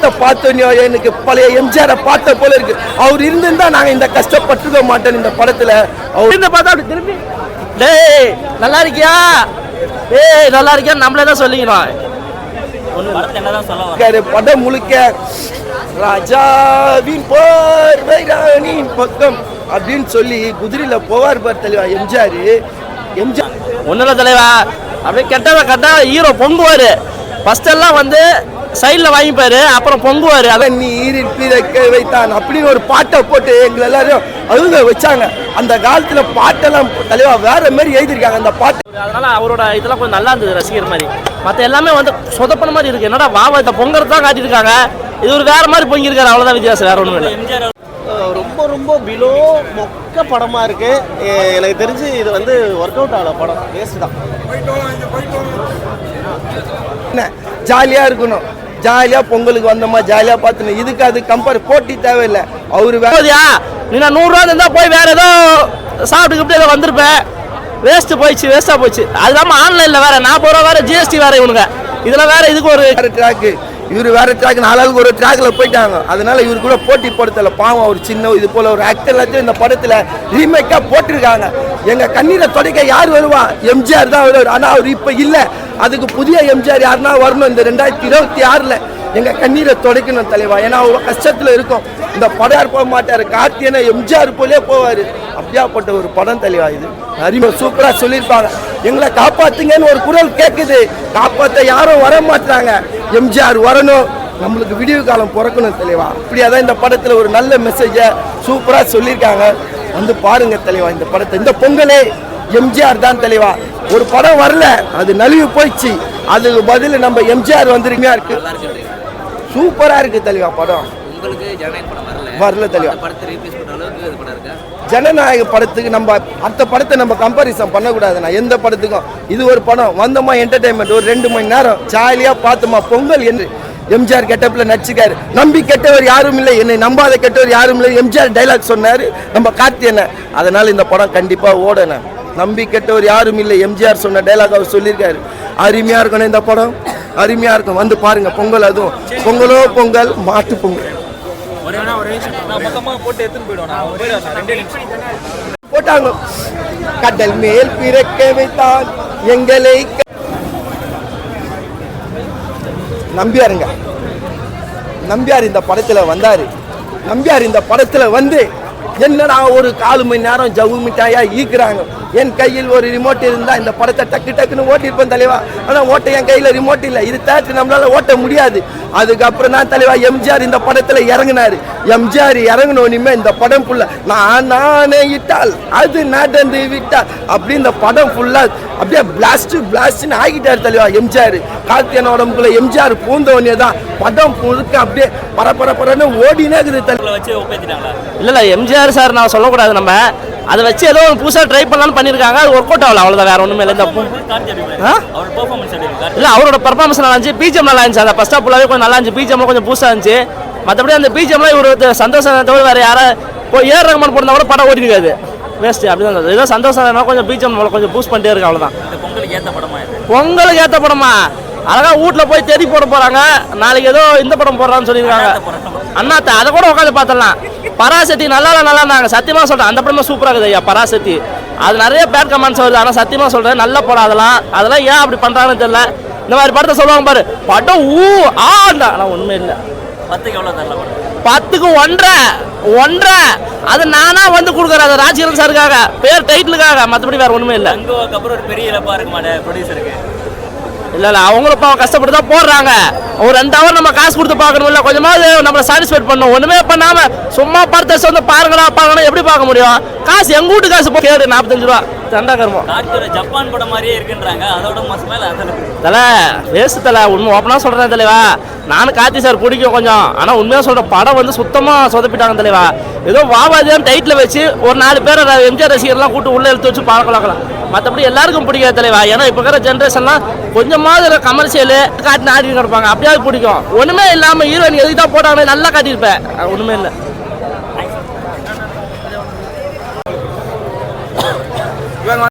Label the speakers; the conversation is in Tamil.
Speaker 1: படத்தை பார்த்தோன்னோ எனக்கு பழைய எம்ஜிஆரை பார்த்த போல இருக்கு. அவர் இருந்திருந்தா நாங்கள் இந்த கஷ்டப்பட்டுக்க மாட்டோம். இந்த படத்தில் அவர் இந்த பார்த்தா அப்படி திரும்பி டேய் நல்லா இருக்கியா, ஏய் நல்லா இருக்கியா நம்மளே தான் சொல்லிக்கிறோம். படம் முழுக்க ராஜாவின் போர்வை ராணியின் பக்கம் அப்படின்னு சொல்லி குதிரையில போவார் பார் தலைவா எம்ஜிஆர். எம்ஜிஆர் ஒன்னும் தலைவா அப்படியே கெட்டா ஹீரோ பொங்குவாரு. ஃபர்ஸ்ட் எல்லாம் வந்து சைடில் வாங்கிப்பாரு, அப்புறம் பொங்குவாரு. அதான் நீரில் பிறக்க வைத்தான் அப்படின்னு ஒரு பாட்டை போட்டு எங்களை எல்லாரும் அழுக வச்சாங்க. அந்த காலத்தில் பாட்டெல்லாம் தலைவா வேற மாதிரி எழுதியிருக்காங்க அந்த பாட்டு. அதனால அவரோட இதெல்லாம் கொஞ்சம் நல்லா இருந்தது ரசிகர் மாதிரி. மற்ற எல்லாமே வந்து சொதப்பன மாதிரி இருக்கு. என்னடா வாவா இந்த பொங்கல் தான் காட்டியிருக்காங்க, இது ஒரு வேற மாதிரி பொங்கியிருக்காரு, அவ்வளோதான் வித்தியாசம், வேற ஒன்றும் இல்லை.
Speaker 2: ரொம்ப ரொம்ப பிலோ மொக்க படமாக இருக்கு. எனக்கு தெரிஞ்சு இது வந்து ஒர்க் அவுட் ஆகல, படம் வேஸ்ட் தான்.
Speaker 1: என்ன ஜாலியாக இருக்கணும், ஜாலியாக பொங்கலுக்கு வந்தோமா ஜாலியாக பார்த்துணும். இதுக்கு அது கம்பேர் போட்டி தேவையில்லை. அவரு வேலையா நீ நான் 100 ரூபா இருந்தால் போய் வேற ஏதோ சாப்பிட்டுக்கிட்டு ஏதோ வந்திருப்பேன். வேஸ்ட்டாக போச்சு. அது இல்லாமல் ஆன்லைனில் வேற 40 ரூபா வேற ஜிஎஸ்டி வேற இவனுங்க. இதெல்லாம் வேற இதுக்கு ஒரு வேற ட்ராக்கு, இவர் வேற ட்ராக், 4 ஆளுக்கு ஒரு ட்ராக்ல போயிட்டாங்க. அதனால இவரு கூட போட்டி போடுத்தல. பாவம் ஒரு சின்ன இது போல ஒரு ஆக்டர் எல்லாத்தையும் இந்த படத்துல ரீமேக்கா போட்டிருக்காங்க. எங்க கண்ணீரை துடைக்க யார் வருவா? எம்ஜிஆர் தான் வருவார். ஆனா அவர் இப்ப இல்ல. அதுக்கு புதிய எம்ஜிஆர் யாருன்னா வரணும். இந்த 2026ல எங்க கண்ணீரை துடைக்கணும் தலைவா. ஏன்னா அவ்வளோ கஷ்டத்துல இருக்கும். இந்த படம் போக மாட்டாரு, கார்த்தியனை எம்ஜிஆர் போலே போவாரு. அப்படியாப்பட்ட ஒரு படம் தலைவா இது. அறிமுக சூப்பரா சொல்லியிருப்பாங்க. எங்களை காப்பாத்துங்கன்னு ஒரு குரல் கேட்குது, காப்பாற்ற யாரும் வர மாட்டாங்க. எம்ஜிஆர் வரணும், நம்மளுக்கு விடிவு காலம் பிறக்கணும் தலைவா. அப்படியாதான் இந்த படத்துல ஒரு நல்ல மெசேஜை சூப்பரா சொல்லியிருக்காங்க. வந்து பாருங்க தலைவா இந்த படத்தை. இந்த பொங்கலே எம்ஜிஆர் தான் தலைவா. ஒரு படம் வரல, அது நலிவு போயிடுச்சு. அதுக்கு பதில் நம்ம எம்ஜிஆர் வந்துருமையா இருக்கு. சூப்பரா இருக்கு தலைவா படம். வரல தலைவா. ஜனநாயக படத்துக்கு நம்ம அடுத்த படத்தை நம்ம கம்பாரிசன் பண்ணக்கூடாதுண்ணா எந்த படத்துக்கும். இது ஒரு படம், வந்தோமா என்டர்டைன்மெண்ட், ஒரு 2 மணி நேரம் ஜாலியா பார்த்தோமா பொங்கல் என்று எம்ஜிஆர் கெட்டப்ல நடிச்சுக்காரு. நம்பி கெட்டவர் யாரும் இல்லை, என்னை நம்பாத கெட்டவர் யாரும் இல்லை, எம்ஜிஆர் டைலாக் சொன்னாரு நம்ம கார்த்தியனை. அதனால இந்த படம் கண்டிப்பா ஓடணும். நம்பி கெட்டவர் யாரும் இல்லை, எம்ஜிஆர் சொன்ன டைலாக் அவர் சொல்லியிருக்காரு. அருமையா இருக்கணும் இந்த படம், அருமையா இருக்கும். வந்து பாருங்க பொங்கல். அதுவும் பொங்கலோ பொங்கல், மாட்டு பொங்கல் போட்டாங்க. கடல் மேல் பிறக்க வைத்தான் எங்களை நம்பியாருங்க. நம்பியார் இந்த படத்துல வந்தாரு. நம்பியார் இந்த படத்துல வந்து என்னடா ஒரு 4 மணி நேரம் ஜவு மிட்டாயா ஈக்குறாங்க. என் கையில் ஒரு ரிமோட் இருந்தா இந்த படத்தை டக்குன்னு ஓட்டிருப்பேன் தலைவா. ஆனா ஓட்ட என் கையில ரிமோட் இல்லை. இது தேட்டர் நம்மளால ஓட்ட முடியாது. அதுக்கப்புறம் தான் தலைவா எம்ஜிஆர் இந்த படத்துல இறங்கினாரு. எம்ஜிஆர் இறங்கினோன்னுமே இந்த படம் ஃபுல்லா நானே இட்டால் அது நடந்து விட்டால் அப்படி இந்த படம் ஃபுல்லா அப்படியே பிளாஸ்ட்னு ஆகிட்டாரு தலைவா எம்ஜிஆர். கார்த்தியன் உடம்புக்குள்ள எம்ஜிஆர் பூந்தவனே தான் படம் முழுக்க அப்படியே பரபரன்னு ஓடினே இருக்குது தலைவா. இல்ல எம்ஜிஆர் சார் நான் சொல்லக்கூடாது, நம்ம அதை வச்சு ஏதோ புதுசாக ட்ரை பண்ணலாம்னு பண்ணியிருக்காங்க. அது ஒர்க் அவுட் ஆகல, அவ்வளோதான், வேற ஒன்றுமே இல்லை. இந்த இல்லை அவரோட பர்ஃபார்மன்ஸ் நல்லா இருந்துச்சு, பிஜிஎம் நல்லா இருந்துச்சு. அந்த ஃபர்ஸ்ட் ஃபுல்லாகவே கொஞ்சம் நல்லா இருந்துச்சு, பிஜிஎம்லாம் கொஞ்சம் புதுசாக இருந்துச்சு. மற்றபடி அந்த பிஜிஎம்லாம் இவர் சந்தோஷம் தவிர வேறு யாரும் இப்போ ஏஆர் ரஹ்மான் போடுறதா கூட படம் ஓடி இருக்காது, வேஸ்ட். அப்படி தான் இருந்தது. ஏதோ சந்தோஷம் கொஞ்சம் பிஜிஎம் கொஞ்சம் பூஸ்ட் பண்ணிட்டே இருக்கு, அவ்வளோதான். பொங்கலுக்கு ஏற்ற படமா அழகா வீட்டில் போய் தேடி போட போகிறாங்க. நாளைக்கு ஏதோ இந்த படம் போடுறான்னு சொல்லியிருக்காங்க. அண்ணாத்த அதை கூட உட்காந்து பார்த்துடலாம். பராசக்தி நல்லா இருந்தாங்க, சத்தியமாக சொல்கிறேன். அந்த படமே சூப்பராக இருக்குது ஐயா பராசக்தி. அது நிறைய பேட் கமெண்ட்ஸ் வருது, ஆனால் சத்தியமாக சொல்கிறேன் நல்ல படம். அதெல்லாம் ஏன் அப்படி பண்ணுறாங்கன்னு தெரியல. இந்த மாதிரி படத்தை சொல்லுவாங்க பாரு, படம் ஆனால் உண்மை இல்லை. 10க்கு எவ்வளோ தெரியல, 10க்கு 1.5 அது நானா வந்து கொடுக்குறேன். அது ராஜ்கிரண் சாருக்காக, பேர் டைட்டிலுக்காக, மற்றபடி வேறு ஒன்றுமே இல்லை. அப்புறம் ஒரு பெரிய இழப்பாக இருக்க மாட்டேன் ப்ரொடியூசருக்கு. இல்லை அவங்களும் இப்போ கஷ்டப்பட்டு தான் போடுறாங்க. ஒரு 2 ஹவர் நம்ம காசு கொடுத்து பார்க்கணும், இல்லை கொஞ்சமாவது நம்மளை சாட்டிஸ்ஃபைட் பண்ணணும். ஒன்றுமே பண்ணாமல் சும்மா படத்தை வந்து பாருங்கடா எப்படி பார்க்க முடியும்? காசு எங்கள் வீட்டு காசு கேடு 45 ரூபா தண்டா கருமம். ஜப்பான் படம் மாதிரியே இருக்குன்றாங்க, அதோட தலை வேஸ்ட் தலை. உண்மை ஓப்பனாக சொல்கிறேன் தலைவா. நானும் கார்த்தி சார் பிடிக்கும் கொஞ்சம், ஆனால் உண்மையாக சொல்கிற படம் வந்து சுத்தமாக சொதப்பிட்டாங்க தலைவா. ஏதோ வாவாதியான் டைட்டில் வச்சு ஒரு 4 பேர் எம்ஜிஆர் ரசிகர்லாம் கூட்டு உள்ளே எடுத்து வச்சு பார்க்கலாம். மற்றபடி எல்லாருக்கும் பிடிக்காது தலைவா. ஏன்னா இப்போ இருக்கிற ஜென்ரேஷன்லாம் கொஞ்சமாவது கமர்ஷியலு காட்டி ஆடி கிடப்பாங்க, அப்படியாவது பிடிக்கும். ஒன்றுமே இல்லாமல் ஹீரோயின் எதுக்கு தான் போட்டாங்க, நல்லா காட்டியிருப்பேன். ஒன்றுமே இல்லை.